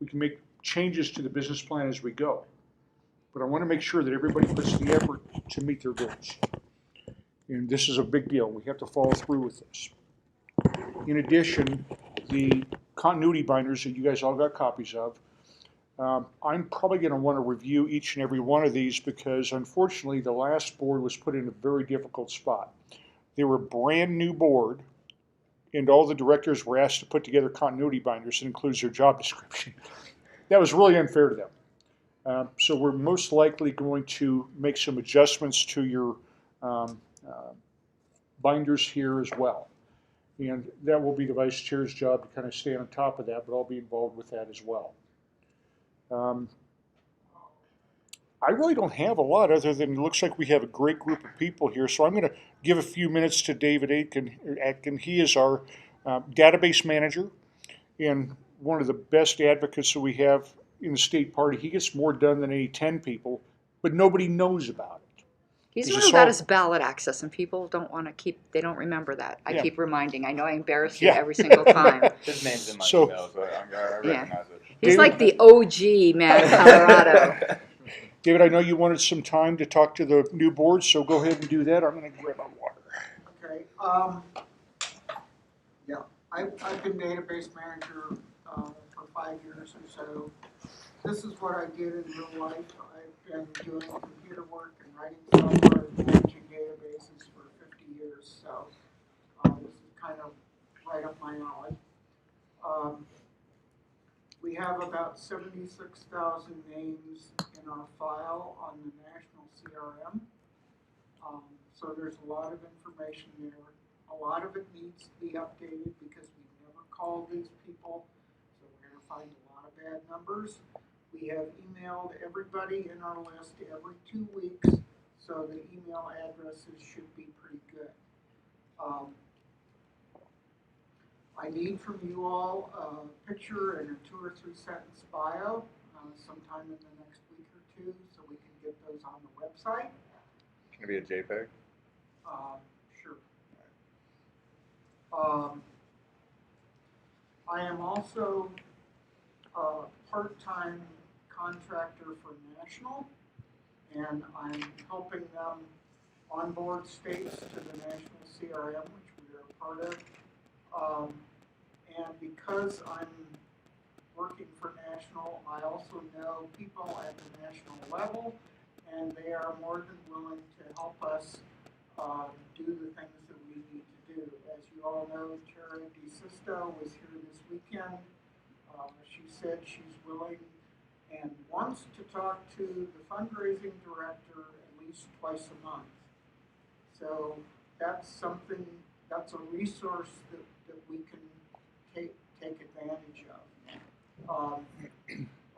We can make changes to the business plan as we go. But I want to make sure that everybody puts the effort to meet their goals. And this is a big deal. We have to follow through with this. In addition, the continuity binders that you guys all got copies of, I'm probably going to want to review each and every one of these because unfortunately the last board was put in a very difficult spot. They were a brand new board and all the directors were asked to put together continuity binders that includes their job description. That was really unfair to them. So we're most likely going to make some adjustments to your binders here as well. And that will be the vice chair's job to kind of stay on top of that, but I'll be involved with that as well. I really don't have a lot other than it looks like we have a great group of people here. So I'm going to give a few minutes to David Atkin. He is our database manager and one of the best advocates that we have in the state party. He gets more done than any 10 people, but nobody knows about it. He's the one who got us ballot access, and people don't want to keep, they don't remember that. I keep reminding. I know I embarrass you every single time. His name's in my email, so I recognize it. He's like the OG man of Colorado. David, I know you wanted some time to talk to the new board, so go ahead and do that. I'm going to grab my water. Okay. Yeah, I've been database manager for 5 years or so. This is what I did in real life. I've been doing computer work and writing software and managing databases for 50 years, so this is kind of right up my alley. We have about 76,000 names in our file on the national CRM. So there's a lot of information there. A lot of it needs to be updated because we've never called these people. So we're going to find a lot of bad numbers. We have emailed everybody in our list every 2 weeks, so the email addresses should be pretty good. I need from you all a picture and a 2 or 3 sentence bio sometime in the next week or 2 so we can get those on the website. Can it be a JPEG? Sure. I am also a part-time contractor for National, and I'm helping them onboard states to the National CRM, which we are a part of. And because I'm working for National, I also know people at the national level, and they are more than willing to help us do the things that we need to do. As you all know, Tara DeSisto was here this weekend. She said she's willing and wants to talk to the fundraising director at least twice a month. So that's something, that's a resource that we can take advantage of.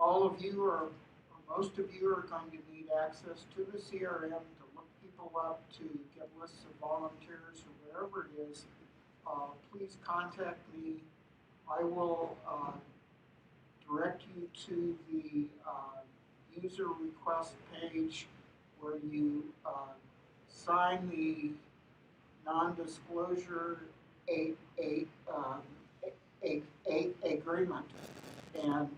All of you are, or most of you are going to need access to the CRM to look people up, to get lists of volunteers or whatever it is. Please contact me. I will direct you to the user request page where you sign the non-disclosure agreement, and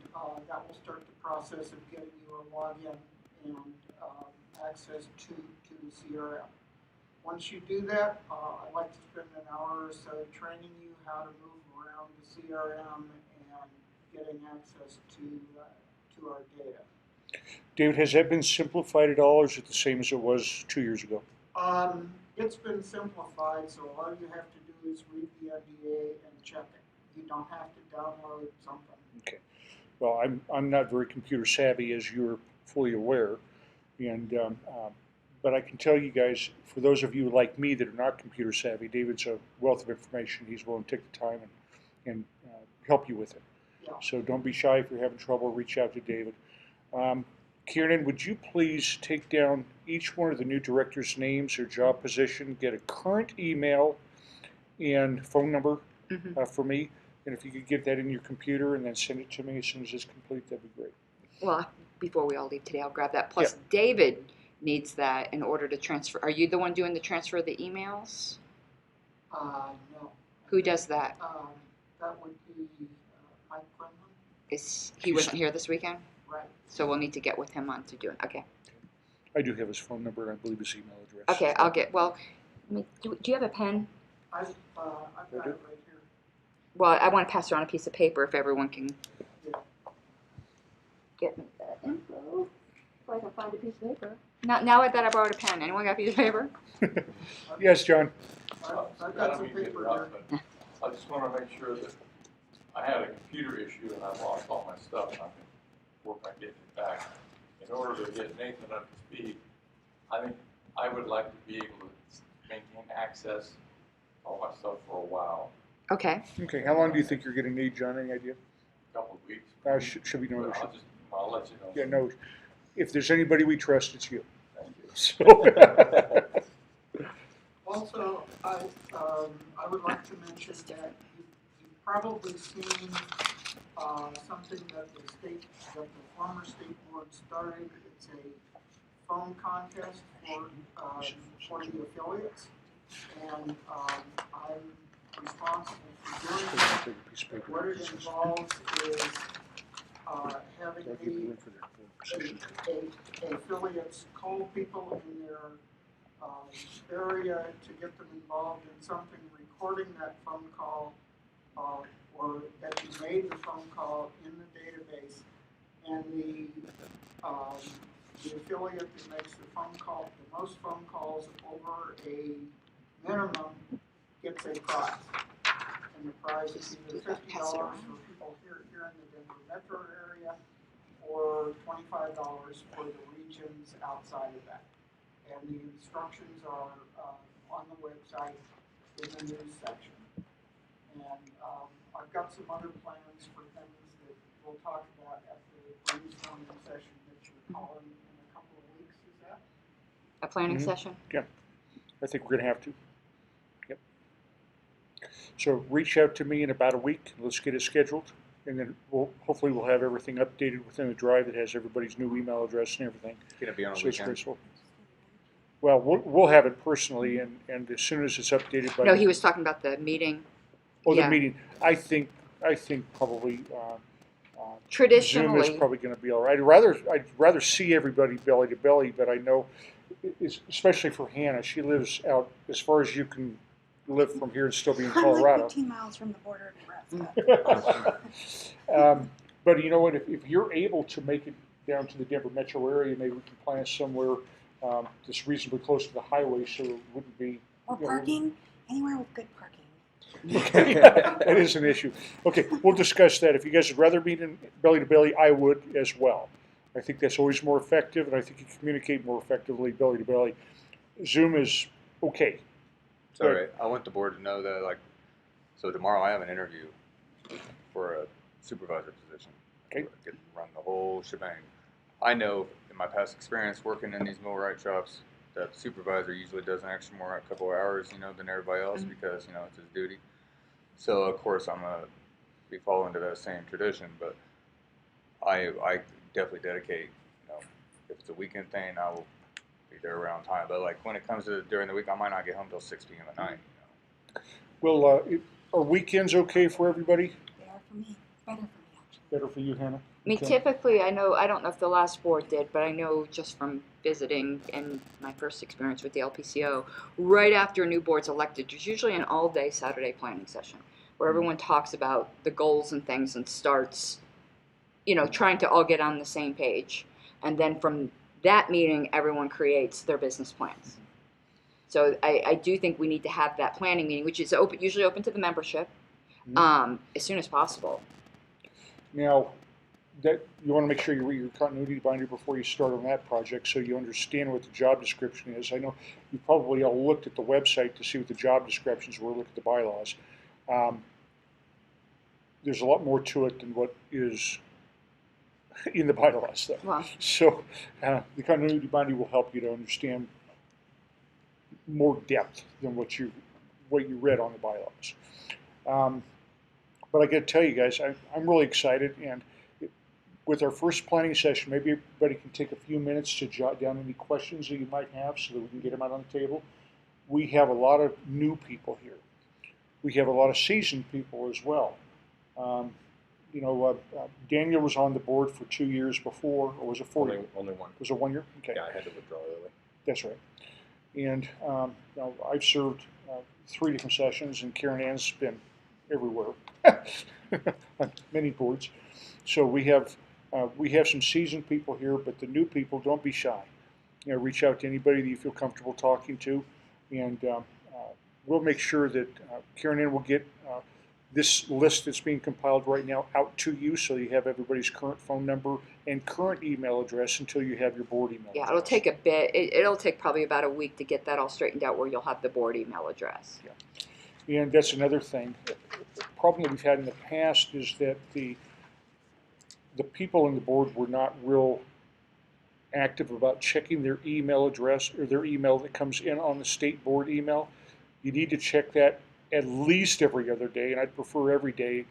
that will start the process of getting you a login and access to the CRM. Once you do that, I'd like to spend an hour or so training you how to move around the CRM and getting access to our data. David, has that been simplified at all, or is it the same as it was 2 years ago? It's been simplified, so all you have to do is read the NDA and check it. You don't have to download something. Okay. Well, I'm not very computer savvy, as you're fully aware, and but I can tell you guys, for those of you like me that are not computer savvy, David's a wealth of information. He's willing to take the time and help you with it. Yeah. So don't be shy if you're having trouble. Reach out to David. Kieran, would you please take down each one of the new directors' names, their job position, get a current email and phone number for me, and if you could get that in your computer and then send it to me as soon as it's complete, that'd be great. Well, before we all leave today, I'll grab that. Plus, David needs that in order to transfer. Are you the one doing the transfer of the emails? No. Who does that? That would be Mike Quinlan. He wasn't here this weekend? Right. So we'll need to get with him on to do it. Okay. I do have his phone number and I believe his email address. Okay, I'll get, well, do you have a pen? I've got it right here. Well, I want to pass around a piece of paper if everyone can Yeah. get me that info. If I can find a piece of paper. Now that I borrowed a pen, anyone got a piece of paper? Yes, John. I've got some paper here. I just want to make sure that I had a computer issue and I lost all my stuff and I can work on getting it back. In order to get Nathan up to speed, I think I would like to be able to maintain access to all my stuff for a while, Okay. Okay, how long do you think you're going to need, John? Any idea? a couple of weeks. Should be no But issue. I'll let you know. Yeah, no. If there's anybody we trust, it's you. Thank you. So, Also, I would like to mention that you've probably seen something that the former state board started. It's a phone contest for the affiliates, and I'm responsible for doing that. take a piece of paper. What it involves is having I'll give you the room for that. affiliates call people in their area to get them involved in something, recording that phone call, or that you made the phone call in the database, and the affiliate that makes the most phone calls over a minimum gets a prize. And the prize is either $50 for people here in the Denver metro area, or $25 for the regions outside of that. And the instructions are on the website in the news section. And I've got some other plans for things that we'll talk about at the brainstorming session that you're calling in a couple of weeks. Is that? A planning Mhm. session? I think we're going to have to. Yep. So reach out to me in about a week. Let's get it scheduled. And then hopefully we'll have everything updated within the drive that has everybody's new email address and everything. It's gonna be on a So it's weekend. graceful. Well, we'll have it personally, and as soon as it's updated by No, he was talking about the meeting. the yeah. meeting, I think probably Zoom Traditionally, is probably going to be all right. I'd rather see everybody belly to belly, but I know, especially for Hannah, she lives out as far as you can live from here and still be in I'm Colorado. like 15 miles from the border of Nebraska. But you know what? If you're able to make it down to the Denver metro area, maybe we can plan somewhere that's reasonably close to the highway, so it wouldn't be. Or you know, parking, anywhere with good parking. Okay, that is an issue. Okay, we'll discuss that. If you guys would rather meet in belly to belly, I would as well. I think that's always more effective, and I think you communicate more effectively belly to belly. Zoom is okay. It's all right. I want the board to know that, like, so tomorrow I have an interview for a supervisor position. Okay. I get to run the whole shebang. I know in my past experience working in these millwright shops that the supervisor usually does an extra more, a couple of hours, than everybody else because, it's his duty. So, of course, I'm going to be following to that same tradition, but I definitely dedicate, if it's a weekend thing, I will be there around time. But, like, when it comes to during the week, I might not get home till 6 p.m. at night. Well, are weekends okay for everybody? They are for me. Better for me, actually. Better for you, Hannah? I mean, Okay. typically, I don't know if the last board did, but I know just from visiting and my first experience with the LPCO, right after a new board's elected, there's usually an all-day Saturday planning session where everyone talks about the goals and things and starts, trying to all get on the same page. And then from that meeting, everyone creates their business plans. So I do think we need to have that planning meeting, which is usually open to the membership, as soon as possible. Now, that you want to make sure you read your continuity binder before you start on that project so you understand what the job description is. I know you probably all looked at the website to see what the job descriptions were, look at the bylaws. There's a lot more to it than what is in the bylaws, though. Well, So the continuity binder will help you to understand more depth than what you read on the bylaws. But I got to tell you guys, I'm really excited, and with our first planning session, maybe everybody can take a few minutes to jot down any questions that you might have so that we can get them out on the table. We have a lot of new people here. We have a lot of seasoned people as well. Daniel was on the board for 2 years before, or was it 4 years? Only one. Was it 1 year? Okay. Yeah, I had to withdraw early. That's right. And I've served 3 different sessions, and Karen Ann's been everywhere on many boards. So we have some seasoned people here, but the new people, don't be shy. Reach out to anybody that you feel comfortable talking to, and we'll make sure that Karen Ann will get this list that's being compiled right now out to you, so you have everybody's current phone number and current email address until you have your board email Yeah, address. it'll take a bit. It'll take probably about a week to get that all straightened out where you'll have the board email address. Yeah. And that's another thing. The problem that we've had in the past is that the people on the board were not real active about checking their email address or their email that comes in on the state board email. You need to check that at least every other day, and I'd prefer every day,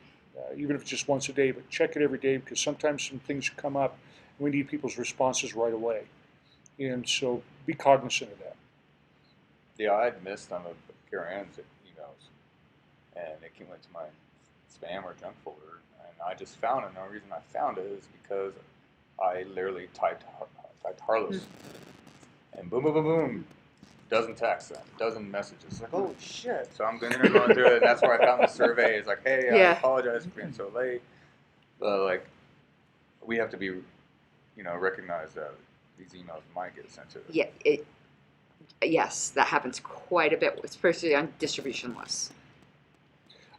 even if it's just once a day, but check it every day, because sometimes some things come up and we need people's responses right away. And so be cognizant of that. Yeah, I had missed some of Karen Ann's emails, and it went to my spam or junk folder, and I just found it. And the reason I found it is because I literally typed Harlow's, and boom, boom, boom, boom, dozen texts, dozen messages. It's like, holy shit! So I'm going through it, and that's where I found the survey. It's like, hey, I apologize for being so late, but we have to be, recognize that these emails might get sent to us. Yeah, yes, that happens quite a bit, especially on distribution lists.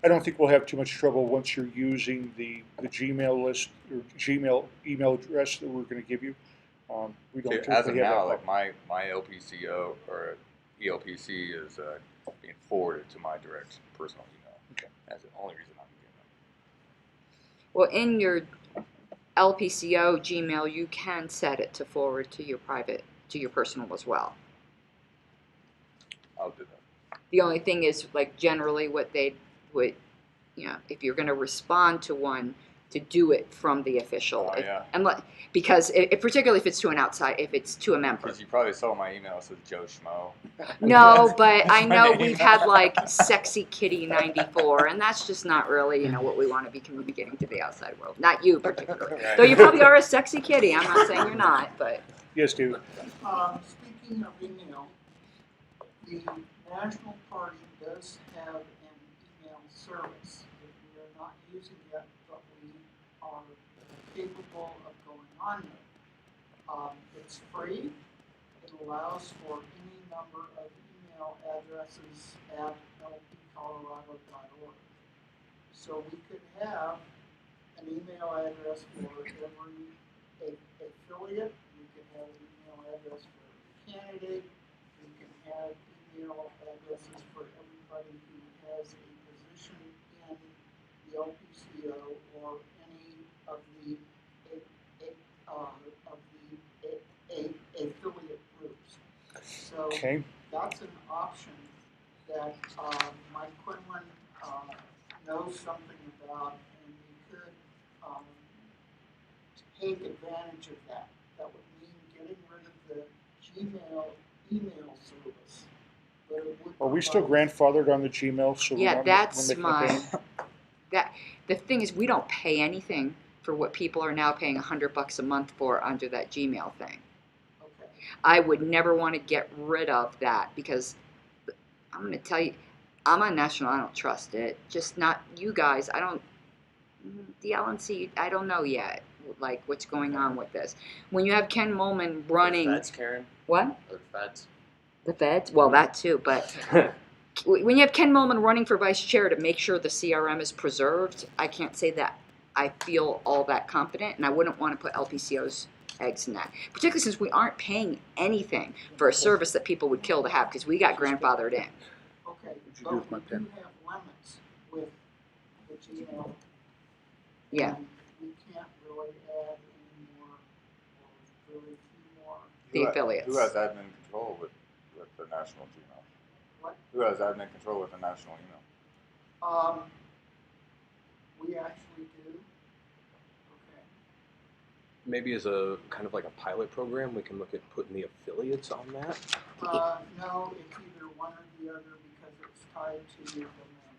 I don't think we'll have too much trouble once you're using the Gmail list or Gmail email address that we're going to give you. We don't So as of typically have now, that my LPCO or ELPC is being forwarded to my direct personal email. Okay. That's the only reason I'm getting Well, in your LPCO Gmail, you can set it to forward to your personal as well. I'll do that. The only thing is, generally what they would, if you're going to respond to one, to do it from the official. Oh, yeah. Because particularly if it's to an outside, if it's to a member. Because you probably saw my email, it says Joe Schmo. No, but I know My we've name. had Sexy Kitty 94, and that's just not really, what we want to be communicating to the outside world. Not you particularly. Though you probably are a sexy kitty. I'm not saying you're not, but. Yes, David. Speaking of email, the National Party does have an email service that we are not using yet, but we are capable of going on there. It's free. It allows for any number of email addresses at lpcolorado.org. So we could have an email address for every affiliate. We could have an email address for every candidate. We can have email addresses for everybody who has a position in the LPCO or any of the affiliate groups. So Okay. that's an option that Mike Quinlan knows something about, and we could take advantage of that. That would mean getting rid of the Gmail email service. But it would Are we still provide- grandfathered on the Gmail? So Yeah, we're that's making a my. payment? The thing is, we don't pay anything for what people are now paying $100 a month for under that Gmail thing. Okay. I would never want to get rid of that because I'm going to tell you, I'm on national. I don't trust it. Just not you guys. I don't. The LNC. I don't know yet. What's going on with this? When you have Ken Molman running. Feds, Karen? What? Or feds? The feds? Well, that too, but. When you have Ken Molman running for vice chair to make sure the CRM is preserved, I can't say that I feel all that confident, and I wouldn't want to put LPCO's eggs in that. Particularly since we aren't paying anything for a service that people would kill to have because we got grandfathered in. Okay, you do but with my we do pen? have limits with the Gmail. Yeah. And we can't really add any more, or very few more. The affiliates. Who has admin control with the national Gmail? What? Who has admin control with the national email? We actually do. Okay. Maybe as a kind of like a pilot program, we can look at putting the affiliates on that. No, it's either one or the other because it's tied to your domain.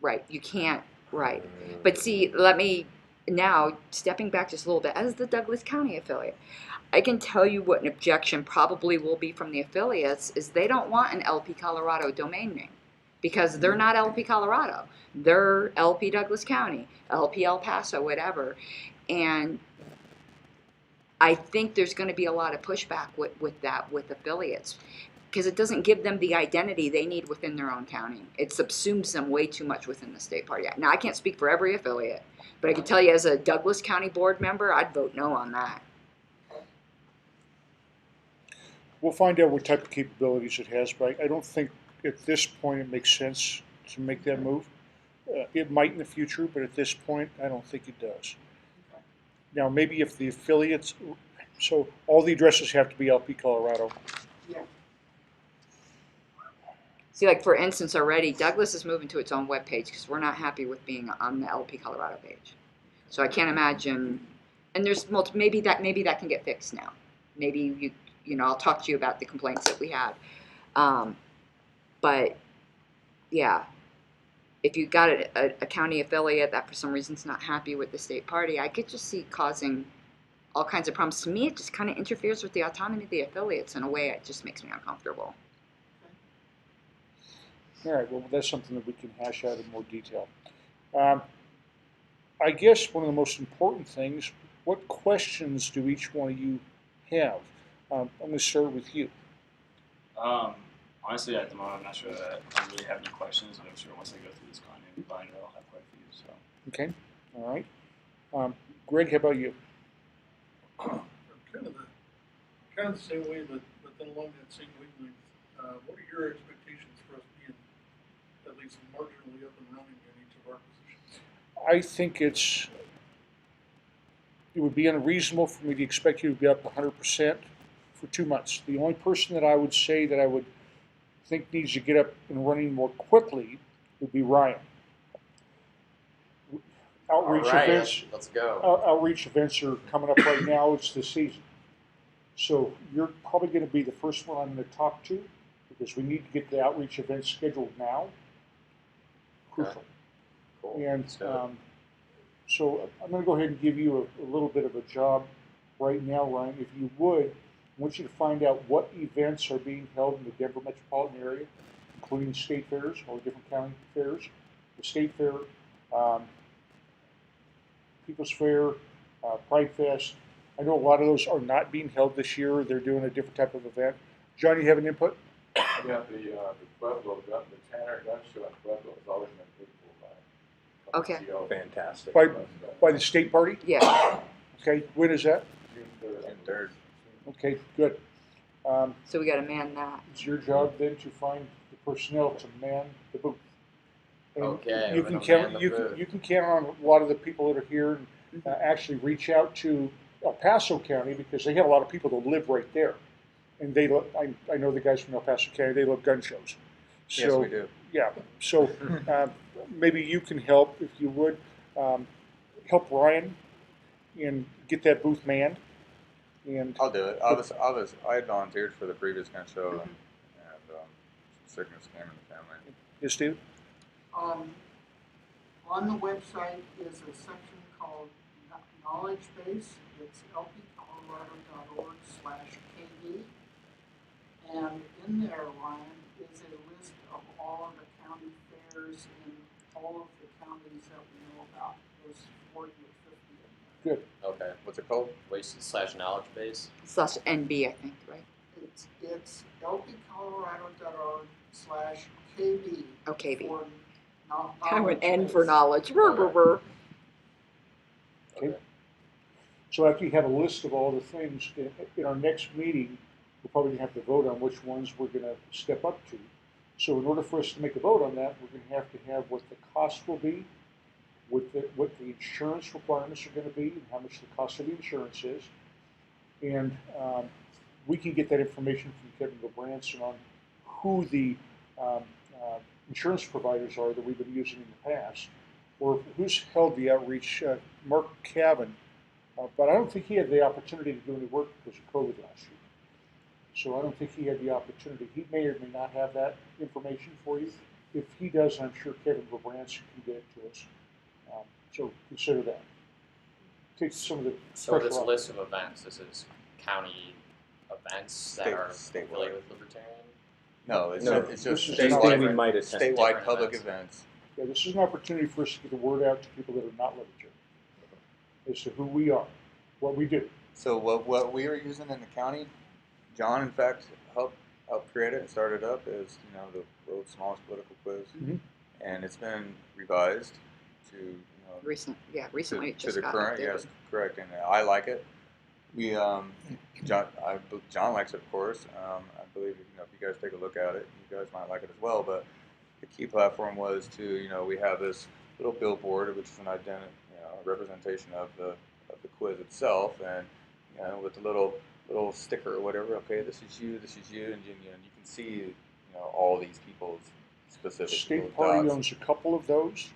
Right. You can't. Right. But see, let me now, stepping back just a little bit, as the Douglas County affiliate, I can tell you what an objection probably will be from the affiliates is they don't want an LP Colorado domain name because they're not LP Colorado. They're LP Douglas County, LP El Paso, whatever. And I think there's going to be a lot of pushback with that with affiliates because it doesn't give them the identity they need within their own county. It subsumes them way too much within the state party. Now, I can't speak for every affiliate, but I can tell you as a Douglas County board member, I'd vote no on that. We'll find out what type of capabilities it has, but I don't think at this point it makes sense to make that move. It might in the future, but at this point, I don't think it does. Now, maybe if the affiliates, so all the addresses have to be LP Colorado. Yeah. See, like for instance, already Douglas is moving to its own webpage because we're not happy with being on the LP Colorado page. So I can't imagine. And there's maybe that can get fixed now. Maybe I'll talk to you about the complaints that we had. But yeah, if you got a county affiliate that for some reason is not happy with the state party, I could just see causing all kinds of problems. To me, it just kind of interferes with the autonomy of the affiliates in a way that just makes me uncomfortable. All right, well, that's something that we can hash out in more detail. I guess one of the most important things, what questions do each one of you have? I'm going to start with you. Honestly, at the moment, I'm not sure that I really have any questions, and I'm sure once I go through this content binder, I'll have quite a few. So. Okay, all right. Greg, how about you? Kind of the same way, but then along that same wavelength, what are your expectations for us being at least marginally up and running in each of our positions? I think it would be unreasonable for me to expect you to be up 100% for 2 months. The only person that I would say that I would think needs to get up and running more quickly would be Ryan. Outreach events. Let's go. Outreach events are coming up right now. It's the season. So you're probably going to be the first one I'm going to talk to because we need to get the outreach events scheduled now. Crucial. Cool. And so I'm going to go ahead and give you a little bit of a job right now, Ryan. If you would, I want you to find out what events are being held in the Denver metropolitan area, including state fairs or different county fairs. The state fair, People's Fair, Pride Fest. I know a lot of those are not being held this year. They're doing a different type of event. John, you have an input? Yeah, the Pueblo, the Tanner Gun Show in Pueblo has always been pretty cool. Okay. Fantastic. By the state party? Yeah. Okay, when is that? June 3rd. June 3rd. Okay, good. So we got to man that. It's your job then to find the personnel to man the booth. And Okay, you we're can gonna count. man the You booth. can count on a lot of the people that are here and actually reach out to El Paso County because they have a lot of people that live right there, and they. I know the guys from El Paso County. They love gun shows. So, Yes, we do. Yeah. So maybe you can help if you would help Ryan and get that booth manned. And I'll do it. I had volunteered for the previous gun show, and sickness came in the family. yes, Steve. On the website is a section called Knowledge Base. It's lpcolorado.org/KD. And in there, Ryan, is a list of all of the county fairs in all of the counties that we know about. There's 40 or 50 in there. Good. Okay. What's it called? Wasted/knowledge base. /NB, I think, right? It's lpcolorado.org/KB. Okay, B. For Kind of an N knowledge for base. knowledge. Brr. Okay. So after you have a list of all the things, in our next meeting, we're probably going to have to vote on which ones we're going to step up to. So in order for us to make a vote on that, we're going to have what the cost will be, what the insurance requirements are going to be, and how much the cost of the insurance is. And we can get that information from Kevin Gobranson on who the insurance providers are that we've been using in the past, or who's held the outreach. Mark Cavan, but I don't think he had the opportunity to do any work because of COVID last year. So I don't think he had the opportunity. He may or may not have that information for you. If he does, I'm sure Kevin Gobranson can get it to us. So consider that. Take some of the So pressure this off. list of events, this is county events that State- are statewide. affiliated with Libertarian? No, it's No, just this is Statewide, we statewide, might attend. statewide Different public events. events. Yeah, this is an opportunity for us to get the word out to people that are not libertarian as to who we are, what we do. So what we are using in the county, John in fact helped create it and started up is the world's smallest political quiz, Mhm. and it's been revised to Recently it to just the got current. updated. Yes, correct, and I like it. We John likes it, of course. I believe if you guys take a look at it, you guys might like it as well. But the key platform was to we have this little billboard, which is an representation of the quiz itself, and with the little sticker or whatever. Okay, this is you, and you can see all these people's specific State little Party dots. owns a couple of those.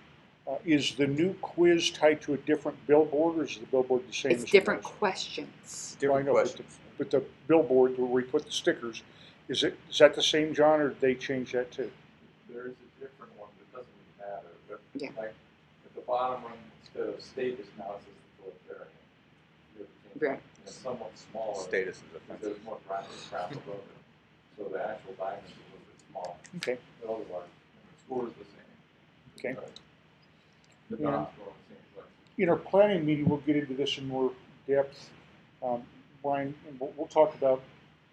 Is the new quiz tied to a different billboard, or is the billboard the same? It's as it different was? questions. Well, I Different know, questions. but the billboard where we put the stickers, is that the same, John, or did they change that too? There is a different one, but it doesn't really matter. But Yeah. Like, at the bottom one, instead of status, now it says the Libertarian. Right. It's somewhat smaller. Status is Because offensive. there's more graphics crap above it. So the actual diamond is a little bit smaller. Okay. But otherwise, the score is the same. Okay. But the Yeah. dots go in the same place. In our planning meeting, we'll get into this in more depth, Brian, and we'll talk about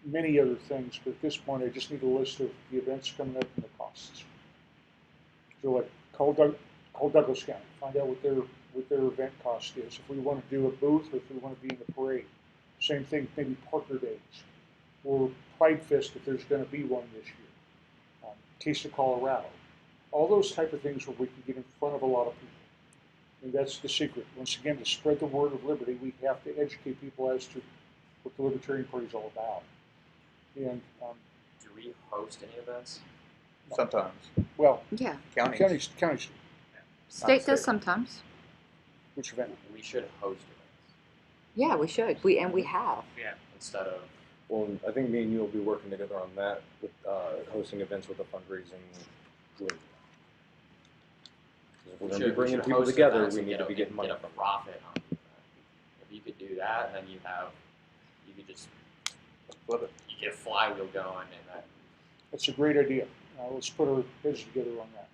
many other things, but at this point, I just need a list of the events coming up and the costs. So like, call Douglas County, find out what their event cost is, if we want to do a booth, or if we want to be in the parade. Same thing, maybe Parker Days, or Pride Fest if there's going to be one this year. Taste of Colorado. All those type of things where we can get in front of a lot of people. And that's the secret. Once again, to spread the word of liberty, we have to educate people as to what the Libertarian Party is all about. And, Do we host any events? Sometimes well, Yeah. counties. Counties, State state. does sometimes. which event? We should host events Yeah, we should. We have. instead of. Well, I think me and you will be working together on that with hosting events with a fundraising link. If we're going to be bringing should people host together, events we and need to be getting money get a from them. profit on the event. If you could do that, and then you could just Flip it. you get a flywheel going, and that That's a great idea. Let's put our heads together on that.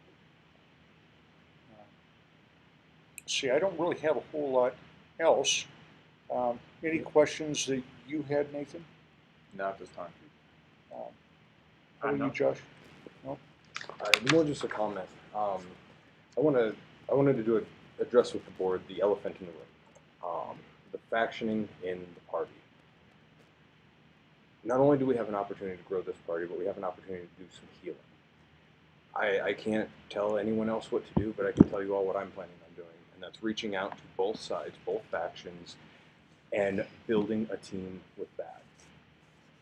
See, I don't really have a whole lot else. Any questions that you had, Nathan? Not at this time. How about you, Josh? More just a comment. I wanted to address with the board the elephant in the room, the factioning in the party. Not only do we have an opportunity to grow this party, but we have an opportunity to do some healing. I can't tell anyone else what to do, but I can tell you all what I'm planning on doing, and that's reaching out to both sides, both factions, and building a team with that.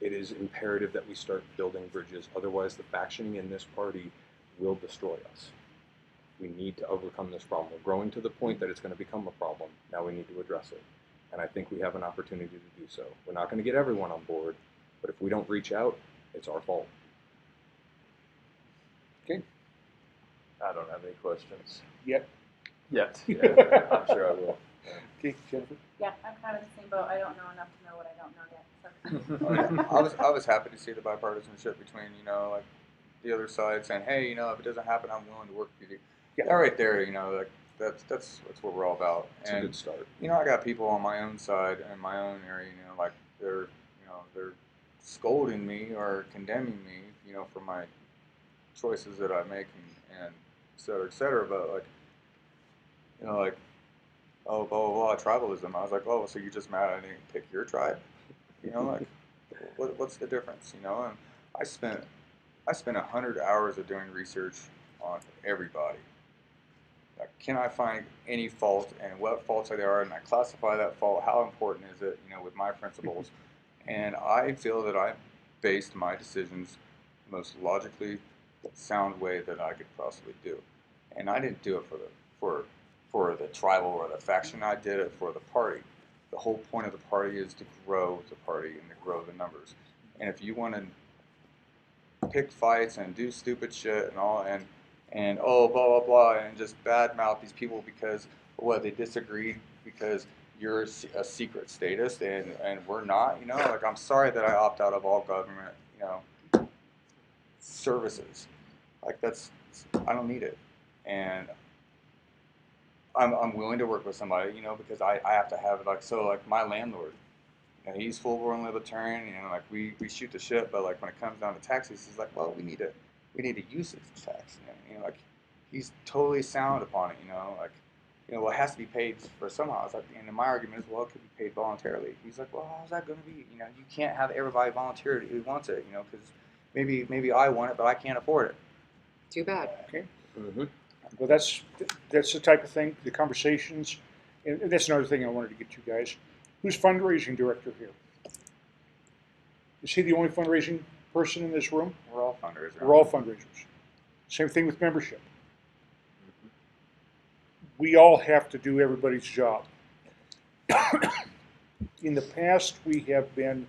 It is imperative that we start building bridges, otherwise the factioning in this party will destroy us. We need to overcome this problem. We're growing to the point that it's going to become a problem. Now we need to address it. And I think we have an opportunity to do so. We're not going to get everyone on board, but if we don't reach out, it's our fault. Okay. I don't have any questions. Yet. Yet. Yeah, I'm sure I will. Okay, Jennifer? Yeah, I'm kind of in the same boat. I don't know enough to know what I don't know yet. So. I was happy to see the bipartisanship between like the other side saying, hey, if it doesn't happen, I'm willing to work with you. Yeah. That right there, like that's what we're all about. It's a good start. I got people on my own side in my own area, like they're scolding me or condemning me, for my choices that I make and et cetera. But oh, blah, blah, blah, tribalism. I was like, oh, so you're just mad I didn't pick your tribe? What's the difference? And I spent 100 hours of doing research on everybody. Like, can I find any fault and what faults there are, and I classify that fault, how important is it, with my principles. And I feel that I based my decisions the most logically sound way that I could possibly do. And I didn't do it for the tribal or the faction. I did it for the party. The whole point of the party is to grow the party and to grow the numbers. And if you want to pick fights and do stupid shit and all and oh blah blah blah and just badmouth these people because they disagreed because you're a secret status, and we're not. You know, like I'm sorry that I opt out of all government, you know, services. Like I don't need it, and I'm willing to work with somebody, you know, because I have to have it. Like my landlord, you know, he's full-blown libertarian. You know, like we shoot the shit, but like when it comes down to taxes, he's like, well, we need a usage tax. You know, like he's totally sound upon it. You know, like, you know, well, it has to be paid for somehow. I was like, and my argument is, well, it could be paid voluntarily. He's like, well, how's that going to be? You know, you can't have everybody volunteer who wants it. You know, because maybe I want it, but I can't afford it. Too bad. Okay. Mm-hmm. Well, that's the type of thing, the conversations, and that's another thing I wanted to get to, guys. Who's fundraising director here? Is he the only fundraising person in this room? We're all fundraisers. We're all fundraisers. Same thing with membership. We all have to do everybody's job. In the past, we have been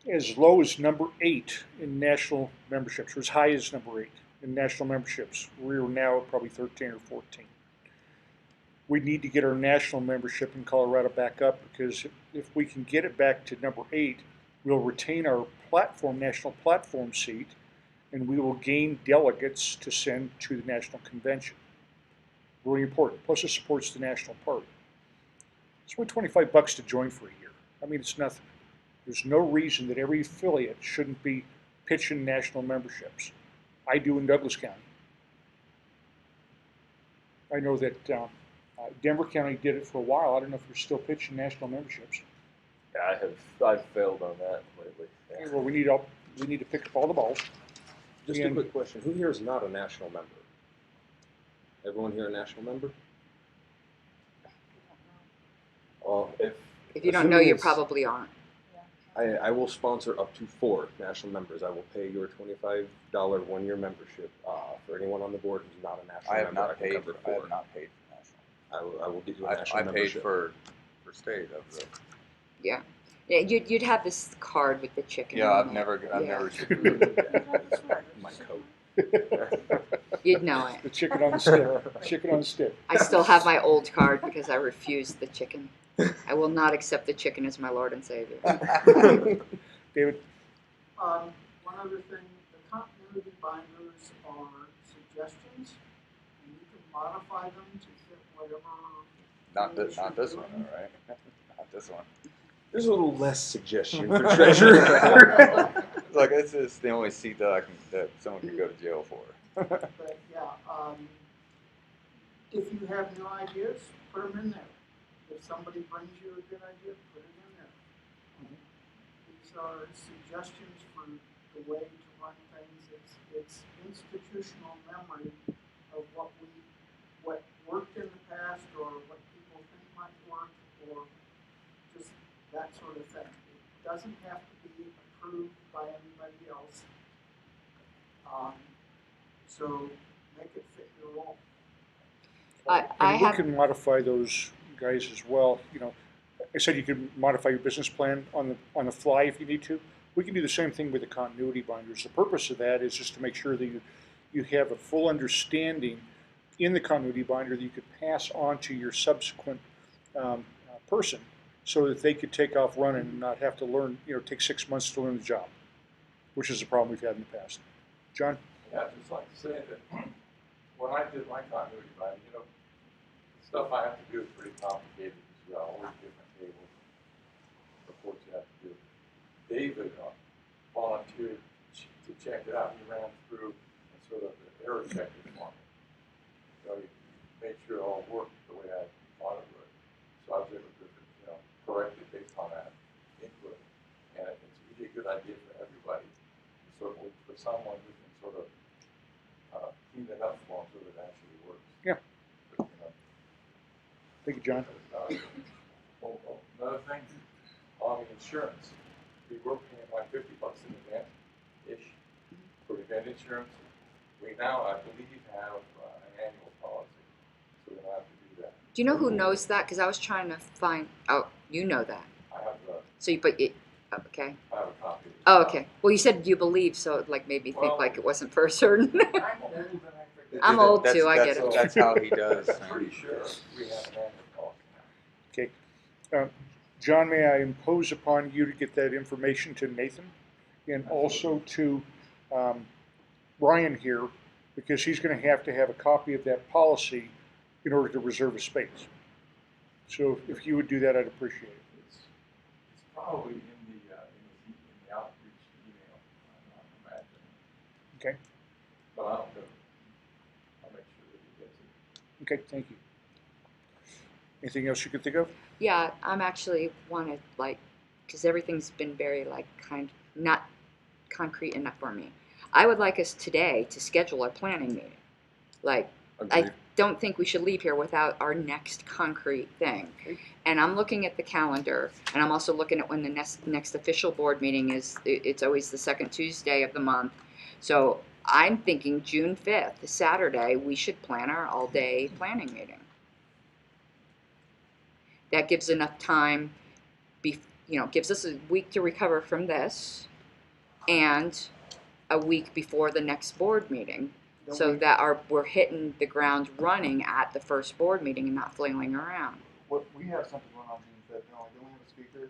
as low as number 8 in national memberships, or as high as number 8 in national memberships. We're now probably 13 or 14. We need to get our national membership in Colorado back up, because if we can get it back to number 8, we'll retain our national platform seat, and we will gain delegates to send to the national convention. Really important. Plus it supports the national party. It's only $25 to join for a year. I mean, it's nothing. There's no reason that every affiliate shouldn't be pitching national memberships. I do in Douglas County. I know that Denver County did it for a while. I don't know if they're still pitching national memberships. Yeah, I've failed on that lately. Yeah. Well, we need to pick up all the balls. Just a quick question: who here is not a national member? Everyone here a national member? Well, if you don't know, you probably aren't. I will sponsor up to 4 national members. I will pay your $25 one-year membership for anyone on the board who's not a national member. I have not paid for national. I will get you a national membership. I paid for state of the. Yeah. Yeah, you'd have this card with the chicken. Yeah, on I've never. My coat. You'd know it. The chicken on the stick. Chicken on the stick. I still have my old card because I refused the chicken. I will not accept the chicken as my Lord and Savior. David? One other thing, the continuity binders are suggestions, and you can modify them to fit whatever. Not this one, all right? Not this one. There's a little less suggestion for treasurer. Like this is the only seat that someone can go to jail for. But yeah, if you have new ideas, put them in there. If somebody brings you a good idea, put it in there. These are suggestions for the way to run things. It's institutional memory of what worked in the past, or what people think might work, or just that sort of thing. It doesn't have to be approved by anybody else. So make it fit your role. We can modify those guys as well. You know, I said you can modify your business plan on the fly if you need to. We can do the same thing with the continuity binders. The purpose of that is just to make sure that you have a full understanding in the continuity binder that you could pass on to your subsequent person, so that they could take off running and not have to learn, take 6 months to learn the job, which is a problem we've had in the past. John? Yeah, I'd just like to say that when I did my continuity binder, the stuff I have to do is pretty complicated as well. All these different tables, reports you have to do. David volunteered to check it out. He ran through and sort of error checked it for me. So he made sure it all worked the way I thought it would. So I was able to, correct it based on that input. And it's really a good idea for everybody to sort of look for someone who can sort of clean it up for them so that it actually works. Yeah. Thank you, John. Another thing, on the insurance, we were paying like $50 in advance-ish for event insurance. We now, I believe, have an annual policy, so we don't have to do that. Do you know who knows that? Because I was trying to find. Oh, you know that. I have okay. I have a copy. Oh, okay. Well, you said you believe, so it made me think like it wasn't for a certain. I'm older than I think. I'm old That's- too, I that's- get it. That's how he does. I'm pretty sure we have an annual cost now. Okay. John, may I impose upon you to get that information to Nathan and also to Brian here, because he's going to have a copy of that policy in order to reserve a space. So if you would do that, I'd appreciate it. It's probably in the outreach email, I'm imagining. Okay? But I'll do it. I'll make sure that he gets it. Okay, thank you. Anything else you could think of? Yeah, I'm actually wanted because everything's been very not concrete enough for me. I would like us today to schedule a planning meeting. I Agreed. don't think we should leave here without our next concrete thing. And I'm looking at the calendar, and I'm also looking at when the next official board meeting is. It's always the second Tuesday of the month. So I'm thinking June 5th, the Saturday, we should plan our all-day planning meeting. That gives enough time, gives us a week to recover from this, and a week before the next board meeting, so that we're hitting the ground running at the first board meeting and not flailing around. What, we have something going on June 5th, no, don't we have a speaker?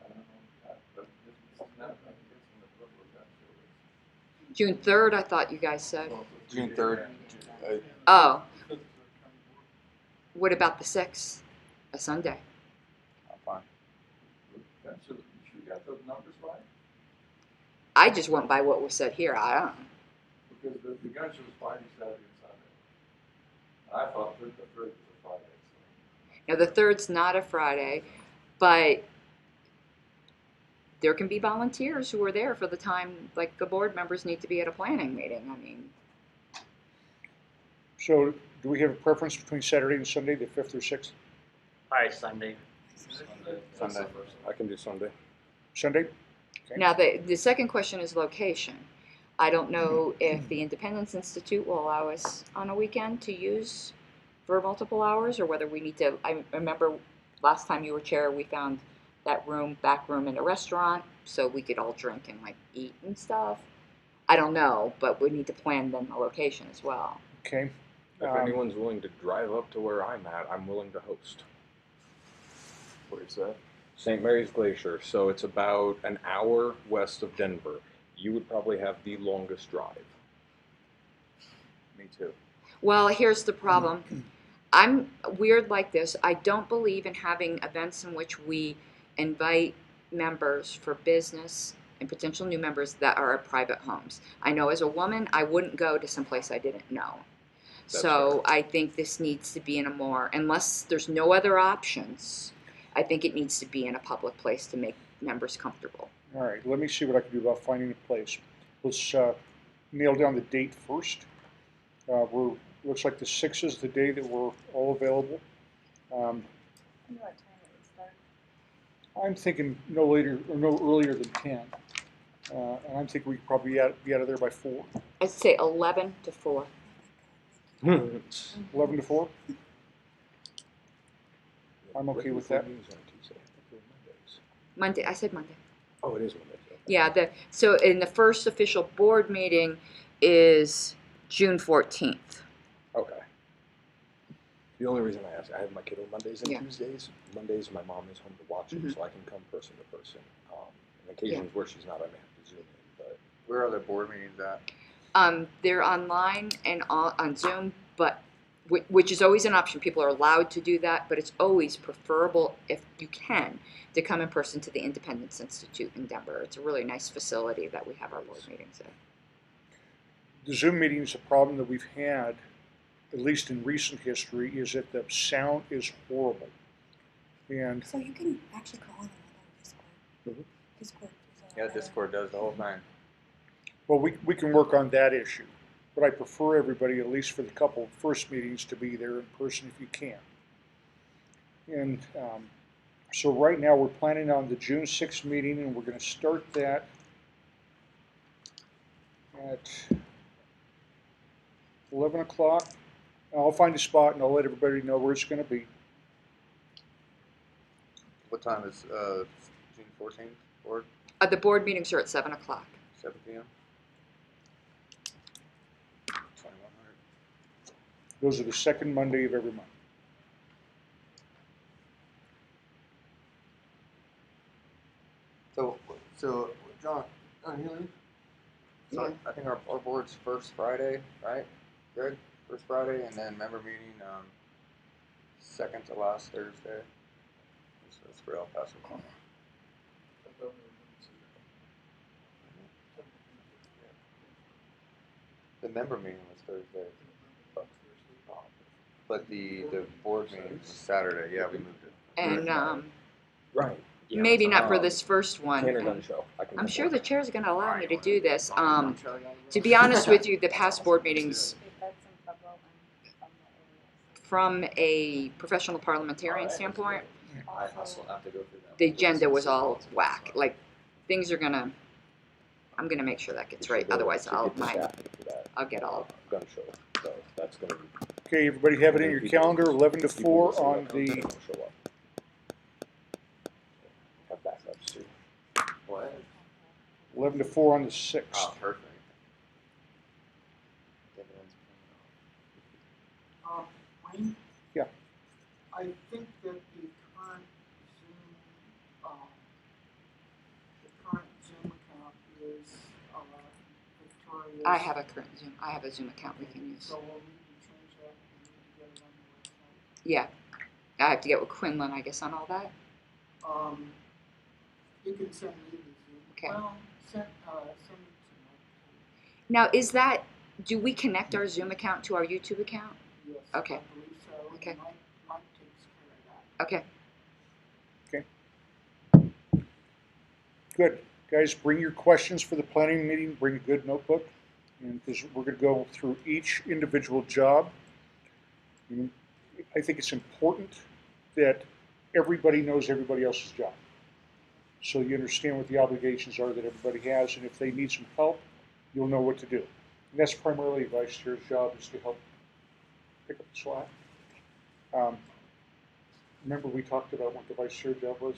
I don't know, but this is not, I think it's in the book we're done, June 3rd, I thought you guys said. June 3rd. Oh, what about the 6th, a Sunday? I'm fine. so you got those numbers right? I just went by what was said here. I don't know. Because the gun show was Friday, Saturday, and Sunday. And I thought the third was a Friday. Now, the 3rd's not a Friday, but there can be volunteers who are there for the time, like the board members need to be at a planning meeting. I mean, So do we have a preference between Saturday and Sunday, the 5th or 6th? Probably Sunday. Sunday. I can do Sunday. Sunday? Okay. now the second question is location. I don't know if the Independence Institute will allow us on a weekend to use for multiple hours, or whether we need to. I remember last time you were chair, we found that back room in a restaurant, so we could all drink and eat and stuff. I don't know, but we need to plan then the location as well. Okay. If anyone's willing to drive up to where I'm at, I'm willing to host. Where's that? St. Mary's Glacier, so it's about an hour west of Denver. You would probably have the longest drive. Me too. Well, here's the problem. I'm weird like this. I don't believe in having events in which we invite members for business and potential new members that are at private homes. I know as a woman, I wouldn't go to someplace I didn't know. That's So I think this needs to be in a more, unless there's no other options, I think it needs to be in a public place to make members comfortable. All right, let me see what I can do about finding a place. Let's nail down the date first. Looks like the 6th is the day that we're all available. I know what time it would start. I'm thinking no later or no earlier than 10. And I'm thinking we could probably be out of there by 4. I'd say 11 to 4. 11 to 4? I'm okay with that. Monday, I said Monday. Oh, it is Monday. Yeah, so in the first official board meeting is June 14th. Okay. The only reason I ask, I have my kid on Mondays and Yeah. Tuesdays. Mondays, my mom is home to watch him, Mhm. so I can come person to person. And occasions where she's not, I may have to Zoom in. But Where are the board meetings at? They're online and on Zoom, but which is always an option. People are allowed to do that, but it's always preferable, if you can, to come in person to the Independence Institute in Denver. It's a really nice facility that we have our board meetings at. The Zoom meeting is a problem that we've had, at least in recent history, is that the sound is horrible. And So you can actually call them on Discord. Mhm. Discord is Yeah, Discord does the whole thing. well, we can work on that issue. But I prefer everybody, at least for the couple first meetings, to be there in person if you can. And so right now we're planning on the June 6th meeting, and we're going to start that at 11 o'clock. I'll find a spot and I'll let everybody know where it's going to be. What time is June 14th board? The board meetings are at 7 o'clock. 7 p.m. Those are the second Monday of every month. So, John, Healy? So I think our board's first Friday, right? Good, first Friday, and then member meeting second to last Thursday. So it's for El Paso County. The member meeting was Thursday, but the board meeting was Saturday. Yeah, we moved it. And Right. Yeah, maybe not for um, this first one. Tanner Gun Show. I'm sure the chair's going to allow me to do this. To be honest with you, the past board meetings, from a professional parliamentarian standpoint, I also have to go through that. the agenda was all whack. Like, things are gonna, I'm gonna make sure that gets right. Otherwise, I'll get all. Gun Show. So that's going to be. Okay, everybody have it in your calendar, 11 to 4 on the, Have backups too. What? 11 to 4 on the 6th. Oh, perfect. Dividends Wayne? Yeah. I think that the current Zoom account is Victoria's. I have a current Zoom. I have a Zoom account we can use. So we'll need to change that. We need to get it on the website. Yeah, I have to get with Quinlan, I guess, on all that. You can send me the Zoom. Okay. Well, send it to Mike. Now, is that? Do we connect our Zoom account to our YouTube account? Yes. Okay. I believe so. Okay. Mike takes care of that. Okay. Good. Guys, bring your questions for the planning meeting. Bring a good notebook, and because we're going to go through each individual job. And I think it's important that everybody knows everybody else's job, so you understand what the obligations are that everybody has, and if they need some help, you'll know what to do. And that's primarily the vice chair's job, is to help pick up the slack. Remember we talked about what the vice chair job was?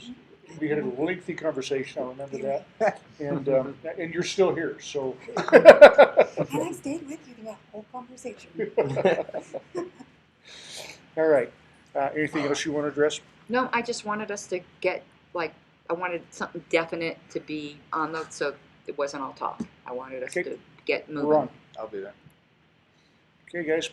We had a lengthy conversation, I remember that. And you're still here, so. And I stayed with you through that whole conversation. All right. Anything else you want to address? No, I just wanted us to get, like, I wanted something definite to be on the, so it wasn't all talk. I wanted us Okay. to get moving. We're on. I'll be there. Okay, guys.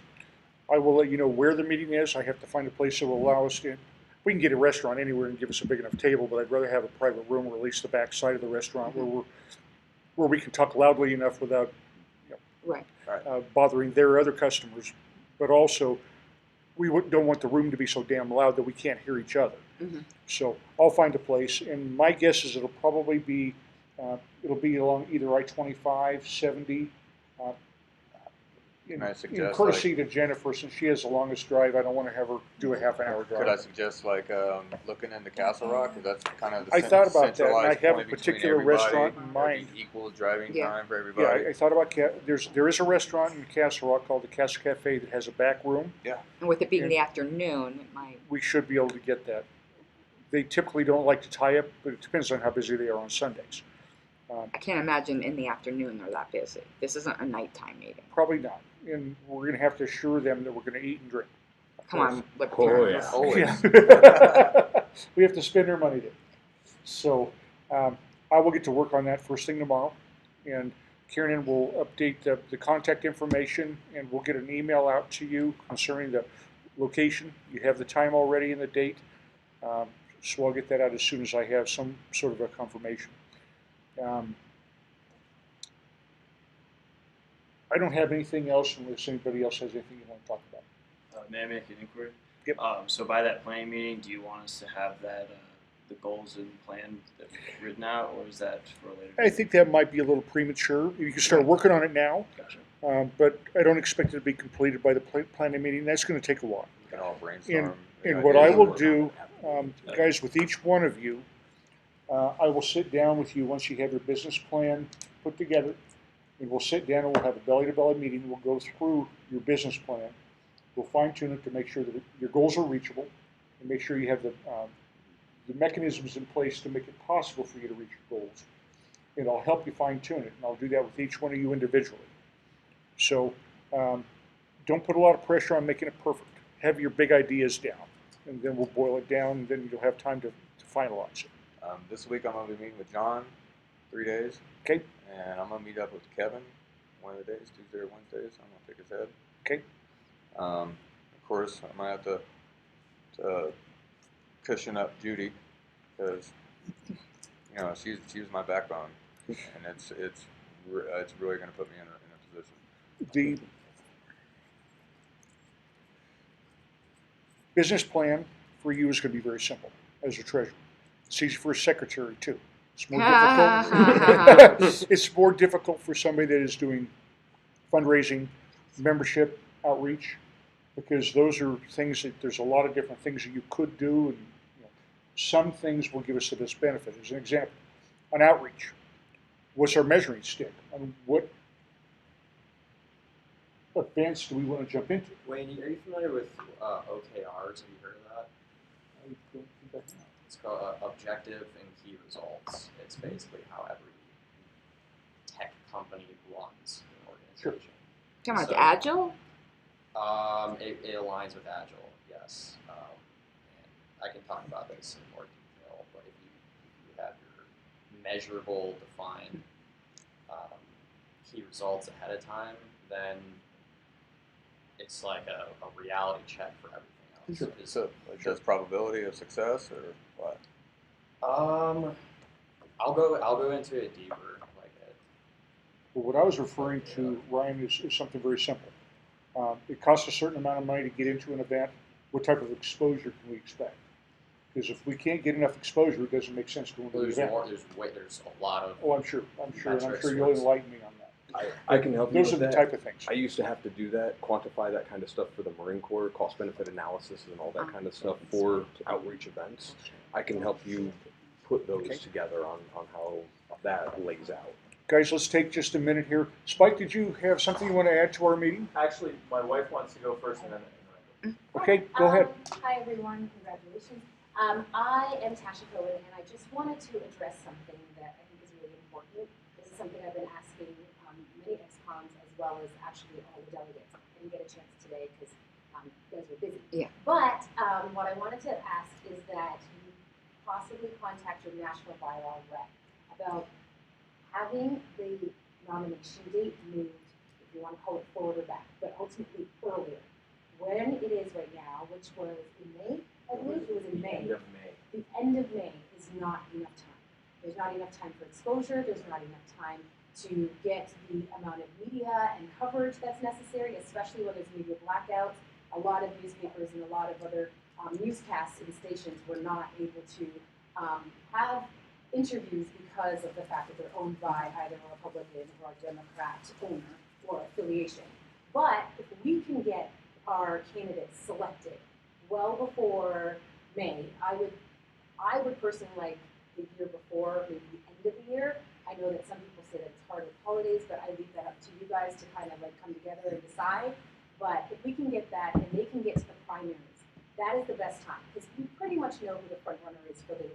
I will let you know where the meeting is. I have to find a place that will allow us to. We can get a restaurant anywhere and give us a big enough table, but I'd rather have a private room, or at least the back side of the restaurant, where we can talk loudly enough without Right. bothering their other customers. But also, we don't want the room to be so damn loud that we can't hear each other. Mm-hmm. So I'll find a place, and my guess is it'll probably be along either I-25, 70. Can I In suggest, courtesy to Jennifer, since she has the longest drive, I don't want to have her do a half an hour drive. could I suggest looking into Castle Rock? 'Cause that's kind of the I thought about that, and I centralized have a point between particular everybody. restaurant in mind. There'd be equal driving Yeah. time for Yeah, everybody. I thought about there is a restaurant in Castle Rock called the Castle Cafe that has a back room. And with it being Yeah. the afternoon, it might. We should be able to get that. They typically don't like to tie up, but it depends on how busy they are on Sundays. I can't imagine in the afternoon they're that busy. This isn't a nighttime meeting. Probably not. And we're going to have to assure them that we're going to eat and drink. Come on, Libertarian. yeah. Always. Yeah. We have to spend our money there. So I will get to work on that first thing tomorrow. And Kieran will update the contact information, and we'll get an email out to you concerning the location. You have the time already and the date. So I'll get that out as soon as I have some sort of a confirmation. I don't have anything else unless anybody else has anything you want to talk about. May I make an inquiry? Yep. So by that planning meeting, do you want us to have that the goals and plan written out, or is that for later? I think that might be a little premature. You can start working on it now, Gotcha. but I don't expect it to be completed by the planning meeting. That's going to take a while. We can all brainstorm. And what I will do, guys, with each one of you, I will sit down with you once you have your business plan put together, and we'll sit down and we'll have a belly-to-belly meeting. We'll go through your business plan. We'll fine-tune it to make sure that your goals are reachable, and make sure you have the mechanisms in place to make it possible for you to reach your goals. And I'll help you fine-tune it, and I'll do that with each one of you individually. So don't put a lot of pressure on making it perfect. Have your big ideas down, and then we'll boil it down, and then you'll have time to finalize it. This week I'm going to be meeting with John 3 days. Okay. And I'm going to meet up with Kevin one of the days, Tuesday or Wednesdays. I'm going to pick his head. Okay. Of course, I might have to cushion up Judy because she was my backbone, and it's really going to put me in a position. The business plan for you is going to be very simple as a treasurer. It's easy for a secretary too. It's more difficult. It's more difficult for somebody that is doing fundraising, membership, outreach, because those are things that there's a lot of different things that you could do, and some things will give us the best benefit. As an example, on outreach, what's our measuring stick? I mean, what events do we want to jump into? Wayne, are you familiar with OKRs? Have you heard of that? I don't think I have. It's called Objective and Key Results. It's basically how every tech company runs an organization. Come on, it's Agile? It aligns with Agile, yes. And I can talk about this in more detail, but if you have your measurable, defined key results ahead of time, then it's like a reality check for everything else. So, just probability of success, or what? I'll go into it deeper. Well, what I was referring to, Ryan, is something very simple. It costs a certain amount of money to get into an event. What type of exposure can we expect? Because if we can't get enough exposure, it doesn't make sense going to the event. There's a lot of. Oh, I'm sure, and I'm sure you'll enlighten me on that. I can help you Those with are the that. type of things. I used to have to do that, quantify that kind of stuff for the Marine Corps, cost-benefit analysis and all that kind of stuff for outreach events. I can help you put those together on how that lays out. Guys, let's take just a minute here. Spike, did you have something you want to add to our meeting? Actually, my wife wants to go first, and then. Okay, go ahead. Hi, everyone. Congratulations. I am Tasha Cohen, and I just wanted to address something that I think is really important. This is something I've been asking many ex-cons as well as actually all the delegates. I didn't get a chance today because you guys were busy. Yeah. But what I wanted to ask is that you possibly contact your national bylaw rep about having the nomination date moved, if you want to call it forward or back, but ultimately earlier. When it is right now, which was in May, I believe it was in May. End of May. The end of May is not enough time. There's not enough time for exposure. There's not enough time to get the amount of media and coverage that's necessary, especially when there's media blackouts. A lot of newspapers and a lot of other newscasts and stations were not able to have interviews because of the fact that they're owned by either a Republican or a Democrat owner or affiliation. But if we can get our candidates selected well before May, I would personally like the year before, maybe the end of the year. I know that some people say that it's hard with holidays, but I leave that up to you guys to kind of like come together and decide. But if we can get that and they can get to the primaries, that is the best time because we pretty much know who the front runner is for the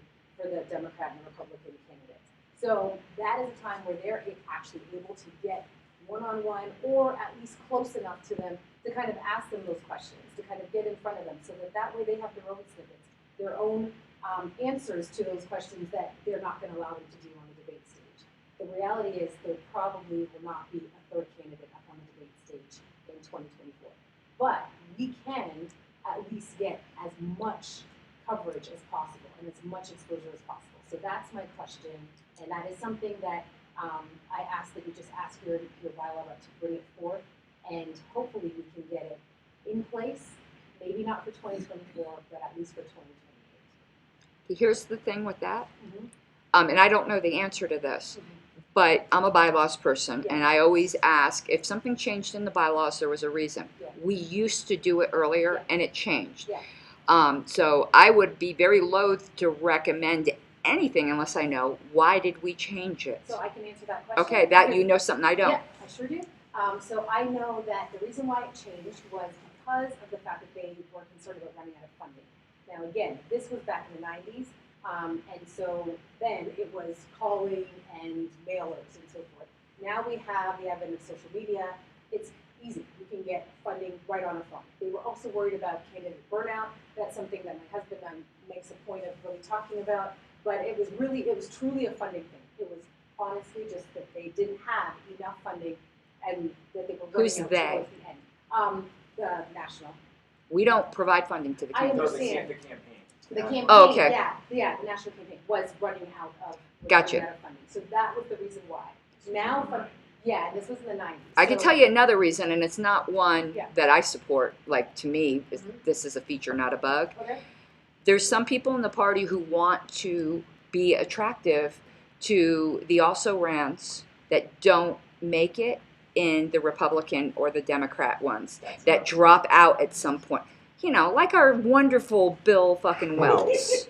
Democrat and Republican candidates. So that is a time where they're actually able to get one-on-one or at least close enough to them to kind of ask them those questions, to kind of get in front of them so that way they have their own snippets, their own answers to those questions that they're not going to allow them to do on the debate stage. The reality is there probably will not be a third candidate up on the debate stage in 2024. But we can at least get as much coverage as possible and as much exposure as possible. So that's my question, and that is something that I ask that you just ask your bylaw rep to bring it forth, and hopefully we can get it in place, maybe not for 2024, but at least for 2028. Here's the thing with that, and I don't know the answer to this, but I'm a bylaws person, and I always ask, if something changed in the bylaws, there was a reason. We used to do it earlier, and it changed. So I would be very loath to recommend anything unless I know why did we change it. So I can answer that question. Okay, that you know something I don't. Yeah, I sure do. So I know that the reason why it changed was because of the fact that they were concerned about running out of funding. Now again, this was back in the 90s, and so then it was calling and mailers and so forth. Now we have the advent of social media. It's easy. We can get funding right on a phone. They were also worried about candidate burnout. That's something that my husband makes a point of really talking about. But it was truly a funding thing. It was honestly just that they didn't have enough funding and that they were running Who's out they? towards the end. The national. We don't provide funding to the I candidates. understand. The campaign. The campaign, Oh, okay. yeah, the national campaign was running out of Gotcha. funding. So that was the reason why. Now, yeah, this was in the 90s. I can So- tell you another reason, and it's not one Yeah. that I support. Like, to me, Mhm. this is a feature, not a bug. Okay. There's some people in the party who want to be attractive to the also-rans that don't make it in the Republican or the Democrat ones, that drop out at some point. You know, like our wonderful Bill fucking Wells.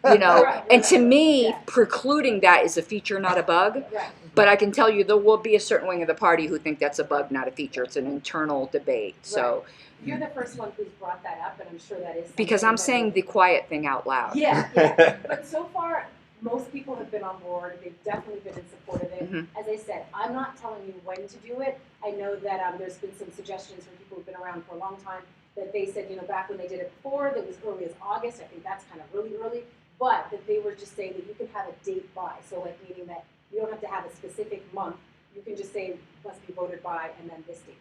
You know, and to me, precluding that is a feature, not a bug. Right. But I can tell you there will be a certain wing of the party who think that's a bug, not a feature. It's an internal debate. So You're the first one who's brought that up, and I'm sure that is because something I'm that saying the quiet thing out loud. Yeah, yeah. But so far, most people have been on board. They've definitely been in support of it. Mhm. As I said, I'm not telling you when to do it. I know that there's been some suggestions from people who've been around for a long time that they said, back when they did it before, that was early as August. I think that's kind of really early. But that they were just saying that you can have a date by. So like meaning that you don't have to have a specific month. You can just say must be voted by and then this date.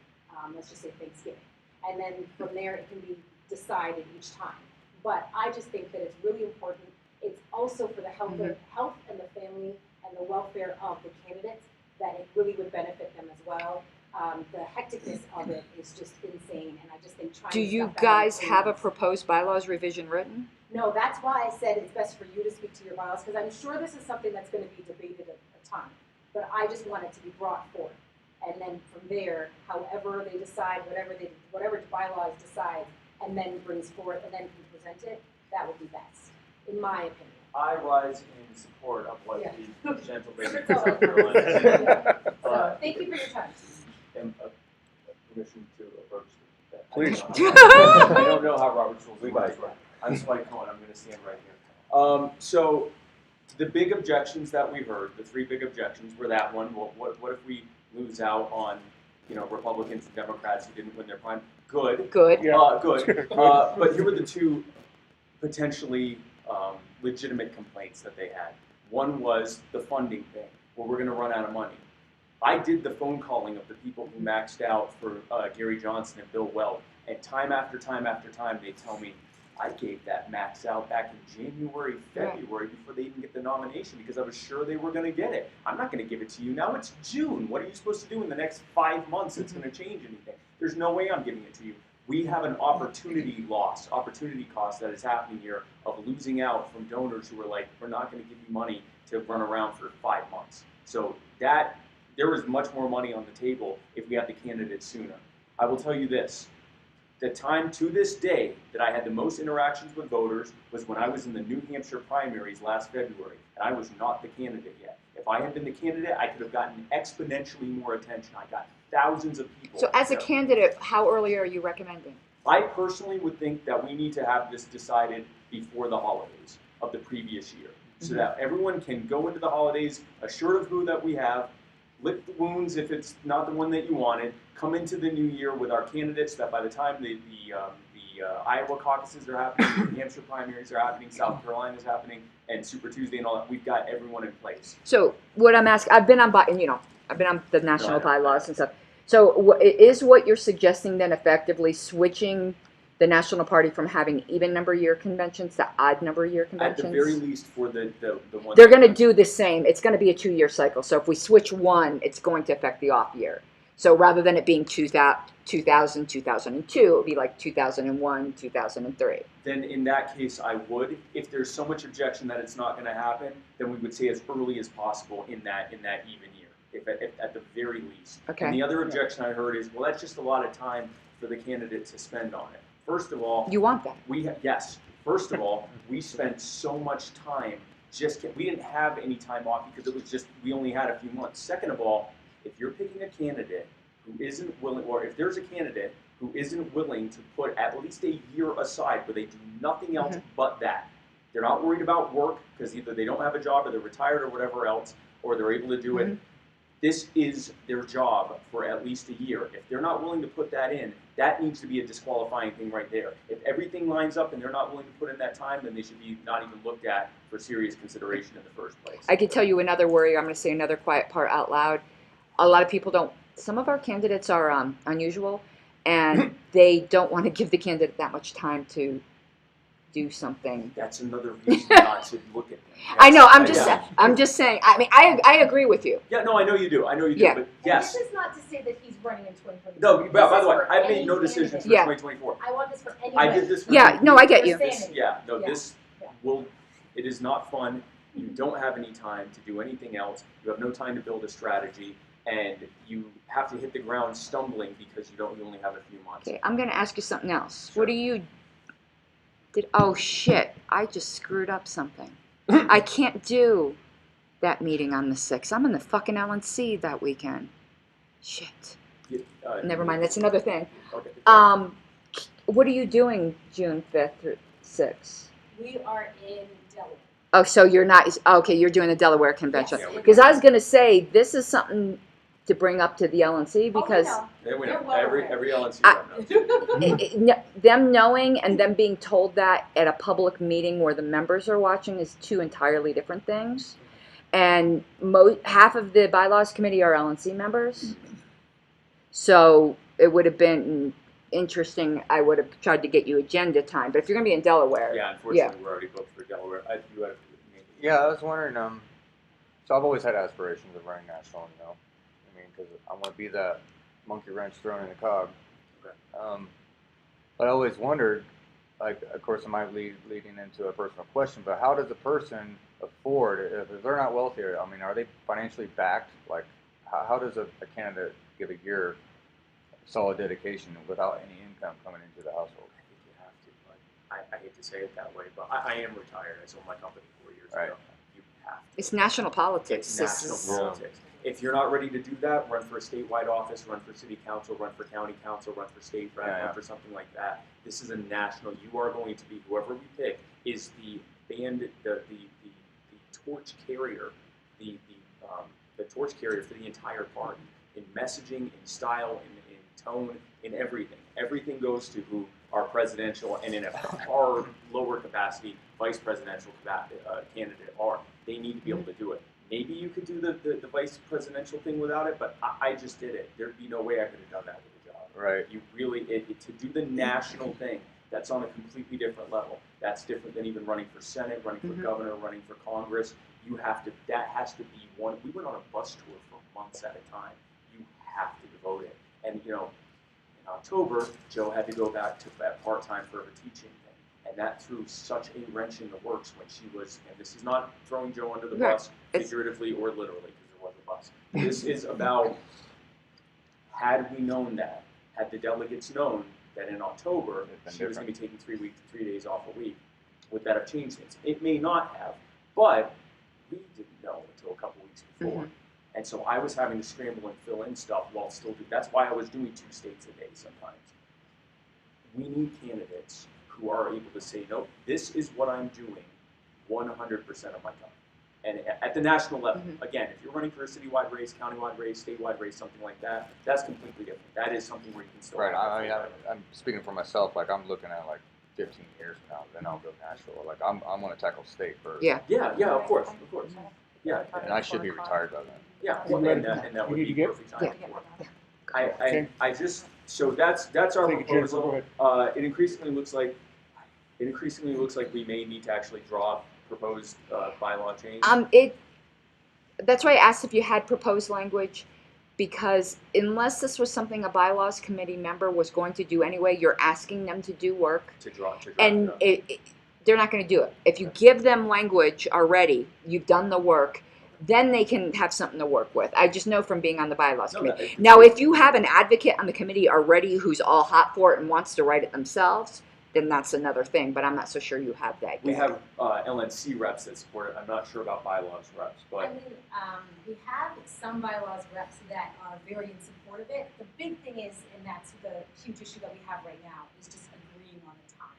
Let's just say Thanksgiving. And then from there it can be decided each time. But I just think that it's really important. It's also for the health and the family and the welfare of the candidates that it really would benefit them as well. The hecticness of it is just insane, and I just think trying Do to you stuff that guys in have a place- proposed bylaws revision written? No, that's why I said it's best for you to speak to your bylaws, because I'm sure this is something that's going to be debated a ton. But I just want it to be brought forth, and then from there, however they decide, whatever the bylaws decide, and then brings forth, and then can present it, that would be best, in my opinion. I rise in support of what Yeah. the gentle lady It's from all South over. Carolina So, thank you for your time. and permission to approach that. Please. I don't know how Robert's rules work. I'm Spike Cohen. I'm going to stand right here. So the big objections that we heard, the three big objections, were that one. Well, what if we lose out on Republicans and Democrats who didn't win their prime? Good. Good. Good. But here were the two potentially legitimate complaints that they had. One was the funding thing, where we're going to run out of money. I did the phone calling of the people who maxed out for Gary Johnson and Bill Weld, and time after time after time they tell me, I gave that max out back in January, February, before they even get the nomination, because I was sure they were going to get it. I'm not going to give it to you now. It's June. What are you supposed to do in the next 5 months that's going to change anything? There's no way I'm giving it to you. We have an opportunity cost that is happening here of losing out from donors who are like, we're not going to give you money to run around for 5 months. So that there is much more money on the table if we had the candidates sooner. I will tell you this. The time to this day that I had the most interactions with voters was when I was in the New Hampshire primaries last February, and I was not the candidate yet. If I had been the candidate, I could have gotten exponentially more attention. I got thousands of people. So as a there. candidate, how early are you recommending? I personally would think that we need to have this decided before the holidays of the previous year, so that everyone can go into the holidays assured of who that we have, lick the wounds if it's not the one that you wanted, come into the new year with our candidates that by the time the Iowa caucuses are happening, New Hampshire primaries are happening, South Carolina is happening, and Super Tuesday and all that, we've got everyone in place. So what I'm asking, I've been on the national bylaws and stuff. So is what you're suggesting then effectively switching the national party from having even number year conventions to odd number year conventions? At the very least for the ones. They're going to do the same. It's going to be a 2-year cycle. So if we switch one, it's going to affect the off year. So rather than it being 2000, 2002, it would be like 2001, 2003. Then in that case, I would. If there's so much objection that it's not going to happen, then we would say as early as possible in that even year, if at the very least. Okay. And the other objection I heard is, well, that's just a lot of time for the candidate to spend on it. First of all, you want that? Yes. First of all, we spent so much time we didn't have any time off because it was just we only had a few months. Second of all, if you're picking a candidate who isn't willing, or if there's a candidate who isn't willing to put at least a year aside where they do nothing else but that, they're not worried about work because either they don't have a job or they're retired or whatever else, or they're able to do it. This is their job for at least a year. If they're not willing to put that in, that needs to be a disqualifying thing right there. If everything lines up and they're not willing to put in that time, then they should be not even looked at for serious consideration in the first place. I could tell you another worry. I'm going to say another quiet part out loud. A lot of people don't. Some of our candidates are unusual, and they don't want to give the candidate that much time to do something. That's another reason not to look at them. I know. I'm Yeah. just saying. I mean, I agree with you. Yeah, no, I know you do. I know you do. Yeah. But yes. And this is not to say that he's running in 2024. No, This by is the way, for I've made any no decisions for candidate. 2024. I want this for anyone. I did this for Yeah, no, I get you. This, yeah, no, Yeah. this will, it is not fun. You don't have any time to do anything else. You have no time to build a strategy, and you have to hit the ground stumbling because you only have a few months. Okay, I'm going to ask you something else. Sure. What do you did? Oh shit! I just screwed up something. I can't do that meeting on the 6th. I'm in the fucking LNC that weekend. Shit. Never mind. That's another thing. Okay. What are you doing June 5th through 6th? We are in Delaware. Oh, so you're not. Okay, you're doing the Delaware convention. Yes. Because I was going to say this is something to bring up to the LNC because We They're know. well Every aware. LNC rep knows. them knowing and them being told that at a public meeting where the members are watching is two entirely different things. And half of the bylaws committee are LNC members. So it would have been interesting. I would have tried to get you agenda time. But if you're going to be in Delaware. Yeah, unfortunately, we're already booked for Delaware. You have Yeah, I was wondering. So I've always had aspirations of running national. You know, I mean, because I want to be that monkey wrench thrown in the cog. Okay. But I always wondered, like, of course, it might leading into a personal question, but how does a person afford, if they're not wealthier, I mean, are they financially backed? Like, how does a candidate give a year solid dedication without any income coming into the household? I think you have to. Like, I hate to say it that way, but I am retired. I sold my company 4 years Right. ago. You have to. It's national politics. It's This national is- politics. If you're not ready to do that, run for a statewide office, run for city council, run for county council, run for state rep, Yeah, yeah. run for something like that. This is a national. You are going to be, whoever we pick is the band, the torch carrier, the torch carrier for the entire party in messaging, in style, in tone, in everything. Everything goes to who our presidential and in a far lower capacity vice presidential candidate are. They need to be able to do it. Maybe you could do the vice presidential thing without it, but I just did it. There'd be no way I could have done that with a job. Right. You really, to do the national thing, that's on a completely different level. That's different than even running for Senate, running for governor, running for Congress. You have to, that has to be one. We went on a bus tour for months at a time. You have to devote it. And, you know, in October, Joe had to go back to that part-time for a teaching thing. And that threw such a wrench in the works when she was, and this is not throwing Joe under the bus, figuratively or literally, because there was a bus. This is about, had we known that, had the delegates known that in October she was going to be taking 3 days off a week, would that have changed things? It may not have, but we didn't know until a couple weeks before. And so I was having to scramble and fill in stuff while still doing, that's why I was doing 2 states a day sometimes. We need candidates who are able to say, no, this is what I'm doing 100% of my time. And at the national level, again, if you're running for a citywide race, countywide race, statewide race, something like that, that's completely different. That is something where you can still. Right. I mean, I'm speaking for myself. Like, I'm looking at like 15 years from now, then I'll go national. Like, I'm going to tackle state first. Yeah. Yeah. Of course. Yeah. And I should be retired by then. Yeah. Well, and that would be perfect time for it. I just, so that's our proposal. It increasingly looks like we may need to actually draw proposed bylaw change. That's why I asked if you had proposed language, because unless this was something a bylaws committee member was going to do anyway, you're asking them to do work, to draw and they're not going to do it. If you give them language already, you've done the work, then they can have something to work with. I just know from being on the bylaws committee. Now, if you have an advocate on the committee already who's all hot for it and wants to write it themselves, then that's another thing, but I'm not so sure you have that yet. We have LNC reps that support it. I'm not sure about bylaws reps, but I mean, we have some bylaws reps that are very in support of it. The big thing is, and that's the huge issue that we have right now, is just agreeing on the time.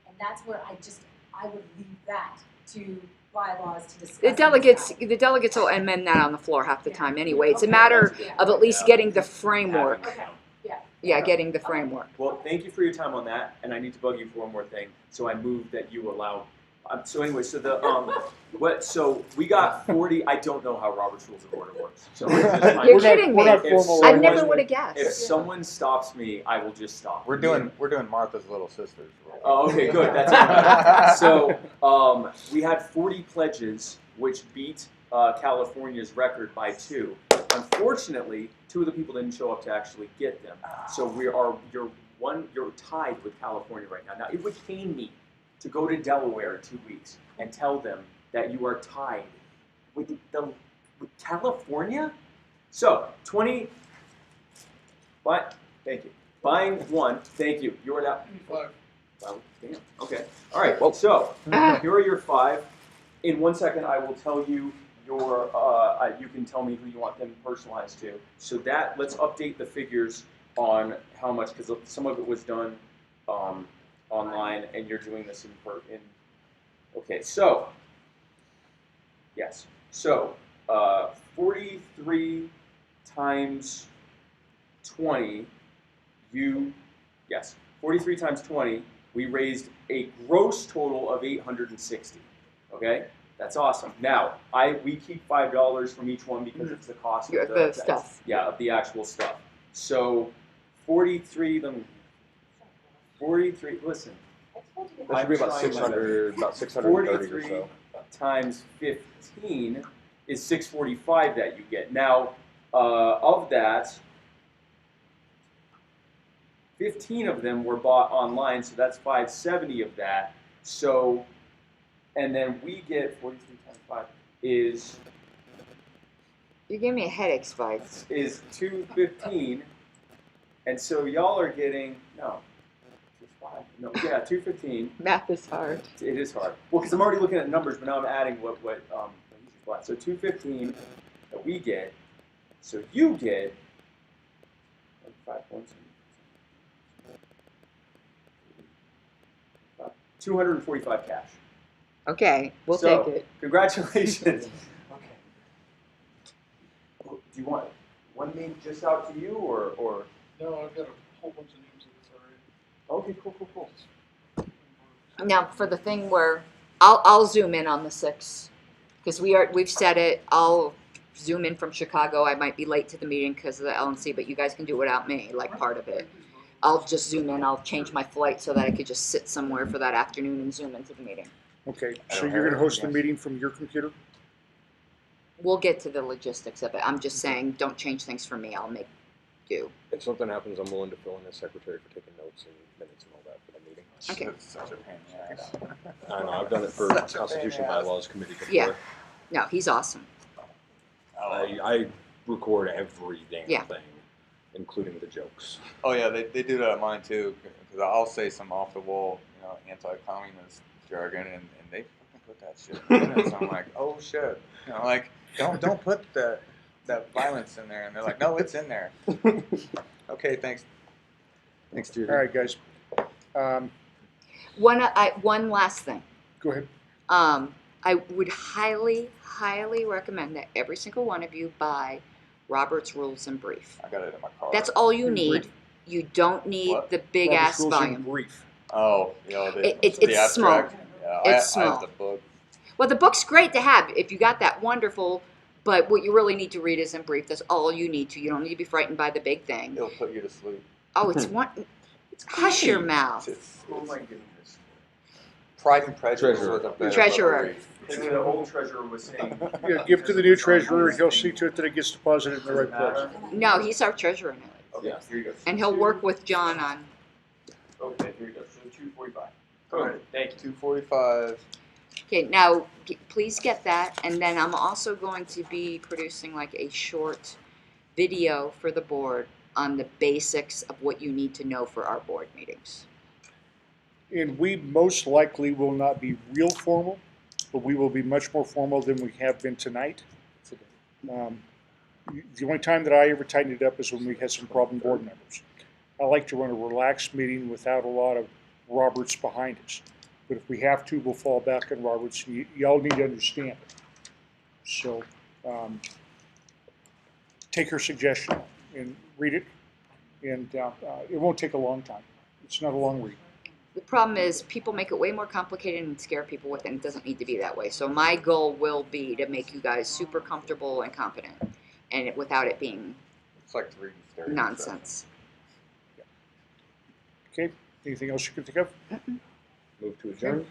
And that's where I would leave that to bylaws to discuss. The and delegates, decide. the delegates will amend that on the floor half the Yeah. time anyway. It's a Okay. matter Yeah. of at least getting the framework. Okay, yeah. Yeah, getting the framework. Well, thank you for your time on that, and I need to bug you for one more thing. So I move that you allow. So anyway, so the so we got 40. I don't know how Robert's Rules of Order works. So it's just my- You're kidding we're me. not formal I right never now. would have guessed. If someone stops me, I will just stop. We're doing Martha's Little Sisters. Oh, okay, good. That's it. So we had 40 pledges, which beat California's record by 2. Unfortunately, 2 of the people didn't show up to actually get them. So you're tied with California right now. Now it would pain me to go to Delaware in 2 weeks and tell them that you are tied with California. So 20. What? Thank you. Buying 1. Thank you. You're that. 5. Oh, damn. Okay. All right. Well, so here are your 5. In 1 second, I will tell you your. You can tell me who you want them personalized to. So that let's update the figures on how much, because some of it was done online, and you're doing this in. Okay. So. Yes. So 43 times 20. Yes. 43 times 20. We raised a gross total of 860. Okay, that's awesome. Now, we keep $5 from each one because it's the cost of The stuff. Yeah, of the actual stuff. So, 43. 43. Listen. That should be about 600, about 630 or so. Times 15 is 645 that you get. Now, of that, 15 of them were bought online, so that's 570 of that. So, and then we get 43 times 5 is You gave me a headache, Spikes. is 215, and so y'all are getting no, 215. Math is hard. It is hard. Well, because I'm already looking at numbers, but now I'm adding what so 215 that we get. So you get 5 points. 245 cash. Okay, we'll So, take it. Congratulations. Okay. Do you want one name just out to you, or? No, I've got a whole bunch of names of this already. Okay, cool. Now for the thing where I'll zoom in on the 6 because we've said it. I'll zoom in from Chicago. I might be late to the meeting because of the LNC, but you guys can do without me, like part of it. I'll just zoom in. I'll change my flight so that I could just sit somewhere for that afternoon and zoom into the meeting. Okay, so you're gonna host the meeting from your computer? We'll get to the logistics of it. I'm just saying, don't change things for me. I'll make do. If something happens, I'm willing to fill in as secretary for taking notes and minutes and all that for the meeting. Okay. It's such a pain in the ass. I know, I've done it for Such a Constitution pain in the ass. Bylaws Committee before. Yeah. No, he's awesome. I record every damn Yeah. thing, including the jokes. Oh yeah, they do that at mine too. Because I'll say some off the wall, anti-communist jargon, and they fucking put that shit in it. So I'm like, oh shit, like don't put that violence in there. And they're like, no, it's in there. Okay, thanks, Judy. All right, guys. One last thing. Go ahead. I would highly, highly recommend that every single one of you buy Robert's Rules in Brief. I got it in my car. That's all you In need. brief. You don't need What? the big Robert's ass Rules in volume. Brief. Oh, It's the abstract. small. Yeah, It's I small. have the book. Well, the book's great to have if you got that wonderful, but what you really need to read is in brief. That's all you need to. You don't need to be frightened by the big thing. It'll put you to sleep. Oh, it's one. Hush your mouth. Oh my goodness. Pride and Prejudice Treasurer. was a better Treasurer. book to read. And the old treasurer was saying. Yeah, give to the new treasurer, and he'll see to it that it gets deposited in the right place. No, he's our treasurer now, Okay, here you go. and he'll work with John on. Okay, here you go. So 245. Good. Thank you. 245. Okay, now please get that, and then I'm also going to be producing like a short video for the board on the basics of what you need to know for our board meetings. And we most likely will not be real formal, but we will be much more formal than we have been tonight. The only time that I ever tightened it up is when we had some problem board members. I like to run a relaxed meeting without a lot of Roberts behind us. But if we have to, we'll fall back on Roberts. Y'all need to understand it. So take her suggestion and read it. And it won't take a long time. It's not a long read. The problem is people make it way more complicated and scare people with it, and it doesn't need to be that way. So my goal will be to make you guys super comfortable and confident, and without it being It's like reading stereo nonsense. Okay, anything else you can think of? Move to adjourn.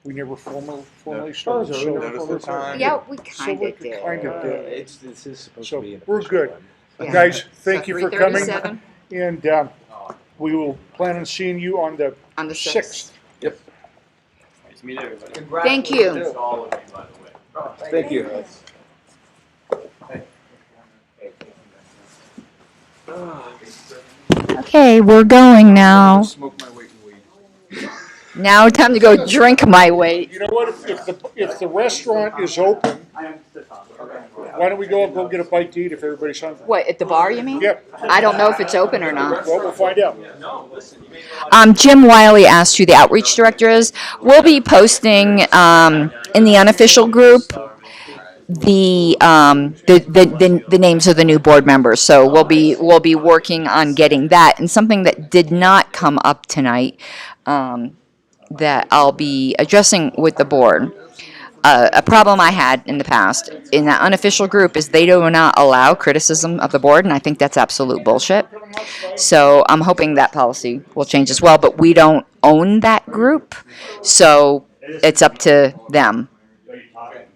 We never formally Oh, started. so So Notice the time. Yeah, we So kind we of did. kind of did. This is supposed So to be an we're official good. one. Yeah. Guys, thank So you for coming. 3:37 And we will plan on seeing you on the on the 6th. Yep. Nice to meet everybody. Thank you. Congratulations to all of you, by the way. Thank you. Okay, we're going now. Smoke my weight in weed. Now time to go drink my weight. You know what, if the restaurant is open, why don't we go get a bite to eat if everybody's hungry? What, at the bar you mean? Yeah, I don't know if it's open or not. well, we'll find out. Jim Wiley asked who the outreach director is. We'll be posting in the unofficial group the names of the new board members. So we'll be working on getting that. And something that did not come up tonight that I'll be addressing with the board. A problem I had in the past in that unofficial group is they do not allow criticism of the board, and I think that's absolute bullshit. So I'm hoping that policy will change as well, but we don't own that group, so it's up to them.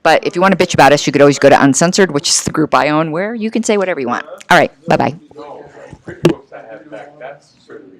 But if you want to bitch about us, you could always go to Uncensored, which is the group I own, where you can say whatever you want. All right, bye-bye. QuickBooks I have back, that's sort of